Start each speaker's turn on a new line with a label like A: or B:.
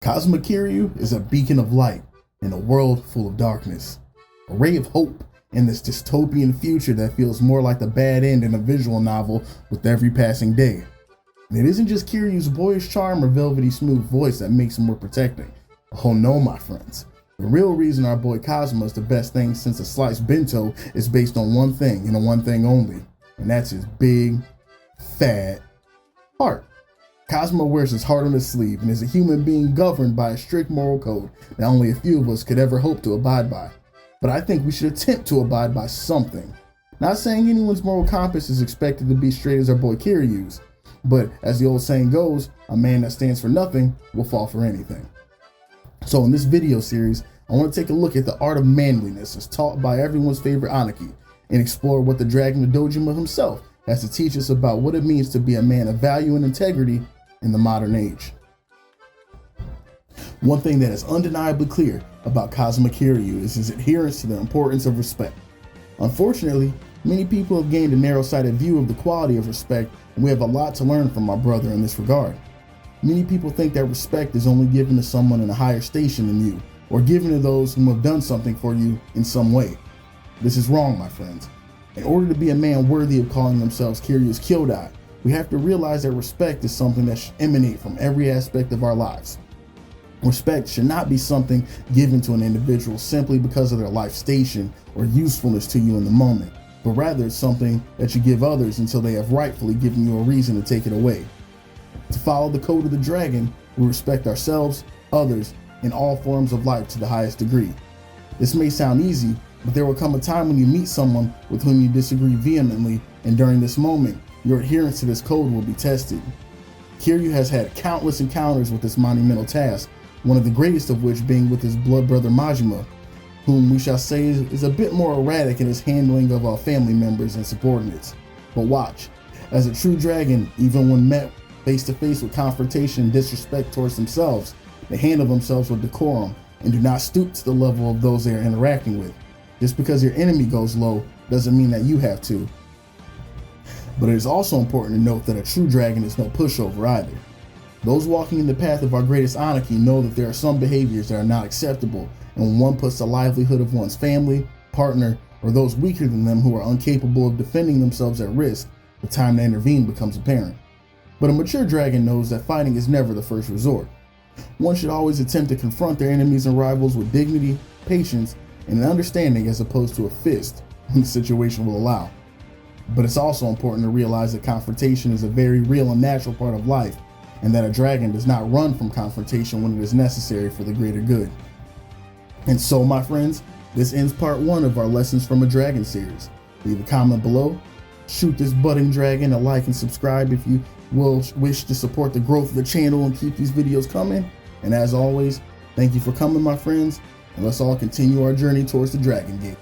A: Kazuma Kiryu is a beacon of light in a world full of darkness, a ray of hope in this dystopian future that feels more like the bad end in a visual novel with every passing day. And it isn't just Kiryu's boyish charm or velvety smooth voice that makes him worth protecting. Oh no, my friends. The real reason our boy Kazuma is the best thing since a sliced bento is based on one thing and on one thing only, and that's his big, fat heart. Kazuma wears his heart on his sleeve and is a human being governed by a strict moral code that only a few of us could ever hope to abide by. But I think we should attempt to abide by something. Not saying anyone's moral compass is expected to be straight as our boy Kiryu's, but as the old saying goes, a man that stands for nothing will fall for anything. So in this video series, I want to take a look at the art of manliness as taught by everyone's favorite Aniki and explore what the Dragon of Dojima himself has to teach us about what it means to be a man of value and integrity in the modern age. One thing that is undeniably clear about Kazuma Kiryu is his adherence to the importance of respect. Unfortunately, many people have gained a narrow-sighted view of the quality of respect, and we have a lot to learn from our brother in this regard. Many people think that respect is only given to someone in a higher station than you, or given to those who have done something for you in some way. This is wrong, my friends. In order to be a man worthy of calling themselves Kiryu's Kyodai, we have to realize that respect is something that should emanate from every aspect of our lives. Respect should not be something given to an individual simply because of their life station or usefulness to you in the moment, but rather it's something that you give others until they have rightfully given you a reason to take it away. To follow the code of the dragon, we respect ourselves, others, and all forms of life to the highest degree. This may sound easy, but there will come a time when you meet someone with whom you disagree vehemently, and during this moment, your adherence to this code will be tested. Kiryu has had countless encounters with this monumental task, one of the greatest of which being with his blood brother Majima, whom we shall say is a bit more erratic in his handling of our family members and subordinates. But watch, as a true dragon, even when met face to face with confrontation and disrespect towards themselves, they handle themselves with decorum and do not stoop to the level of those they are interacting with. Just because your enemy goes low doesn't mean that you have to. But it is also important to note that a true dragon is no pushover either. Those walking in the path of our greatest Aniki know that there are some behaviors that are not acceptable, and when one puts the livelihood of one's family, partner, or those weaker than them who are incapable of defending themselves at risk, the time to intervene becomes apparent. But a mature dragon knows that fighting is never the first resort. One should always attempt to confront their enemies and rivals with dignity, patience, and an understanding as opposed to a fist when the situation will allow. But it's also important to realize that confrontation is a very real and natural part of life, and that a dragon does not run from confrontation when it is necessary for the greater good. And so, my friends, this ends part 1 of our Lessons from a Dragon series. Leave a comment below, shoot this budding dragon a like and subscribe if you will wish to support the growth of the channel and keep these videos coming. And as always, thank you for coming, my friends, and let's all continue our journey towards the Dragon Gate.